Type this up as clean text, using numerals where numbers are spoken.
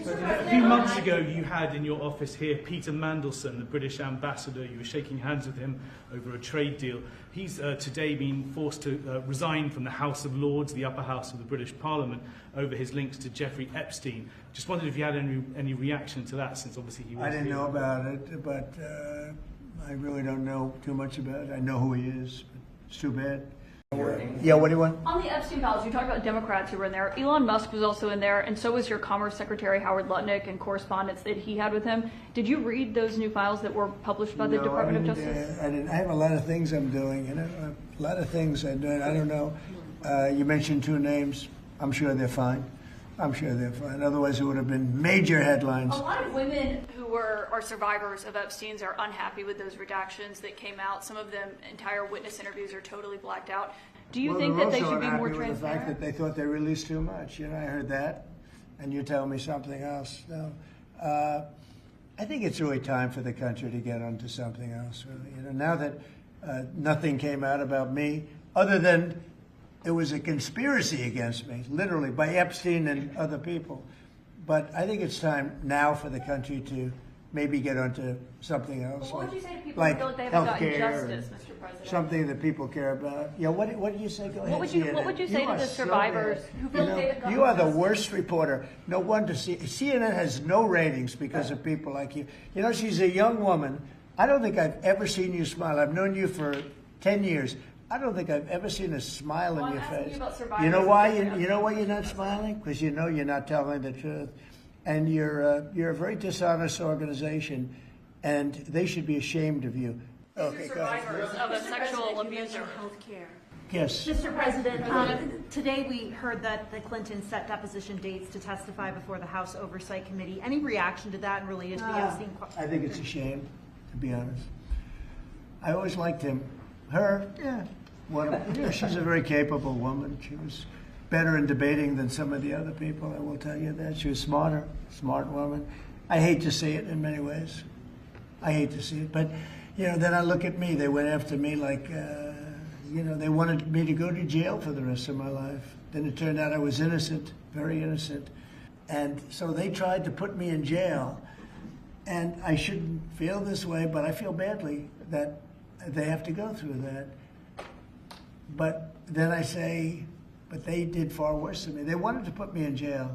A few months ago, you had in your office here Peter Mandelson, the British ambassador. You were shaking hands with him over a trade deal. He's today been forced to resign from the House of Lords, the upper house of the British Parliament, over his links to Jeffrey Epstein. Just wondered if you had any reaction to that, since obviously he was. I didn't know about it, but I really don't know too much about it. I know who he is. But it's too bad. Yeah, what do you want? On the Epstein files, you talked about Democrats who were in there. Elon Musk was also in there, and so was your Commerce Secretary Howard Lutnick and correspondence that he had with him. Did you read those new files that were published by the Department of Justice? I didn't. I have a lot of things I'm doing, a lot of things I'm doing. I don't know. You mentioned two names. I'm sure they're fine. I'm sure they're fine. Otherwise, it would have been major headlines. A lot of women who are survivors of Epstein's are unhappy with those redactions that came out. Some of them, entire witness interviews are totally blacked out. Do you think that they should be more transparent? With the fact that they thought they released too much. I heard that, and you tell me something else. No, I think it's really time for the country to get onto something else. Really, now that nothing came out about me, other than it was a conspiracy against me, literally, by Epstein and other people. But I think it's time now for the country to maybe get onto something else. Well, what would you say to people like who feel like they haven't gotten healthcare, justice, Mr. President? something that people care about. Yeah, what did you say? Go ahead. What would you say to the survivors who feel like they haven't gotten You are the justice? worst reporter. No wonder CNN has no ratings because of people like you. She's a young woman. I don't think I've ever seen you smile. I've known you for 10 years. I don't think I've ever seen a smile on your face. You know why? You know why you're not smiling? Because you're not telling the truth, and you're a very dishonest organization, and they should be ashamed of you. Okay, Survivors of a sexual abuser. Healthcare. Yes. Mr. President, today we heard that the Clintons set deposition dates to testify before the House Oversight Committee. Any reaction to that related to the Epstein? I think it's a shame, to be honest. I always liked him. Her, yeah. She's a very capable woman. She was better in debating than some of the other people, I will tell you that. She was smart woman. I hate to see it in many ways. I hate to see it. But, then I look at me. They went after me like, they wanted me to go to jail for the rest of my life. Then it turned out I was innocent, very innocent. And so they tried to put me in jail. And I shouldn't feel this way, but I feel badly that they have to go through that. But then I say, but they did far worse than me. They wanted to put me in jail.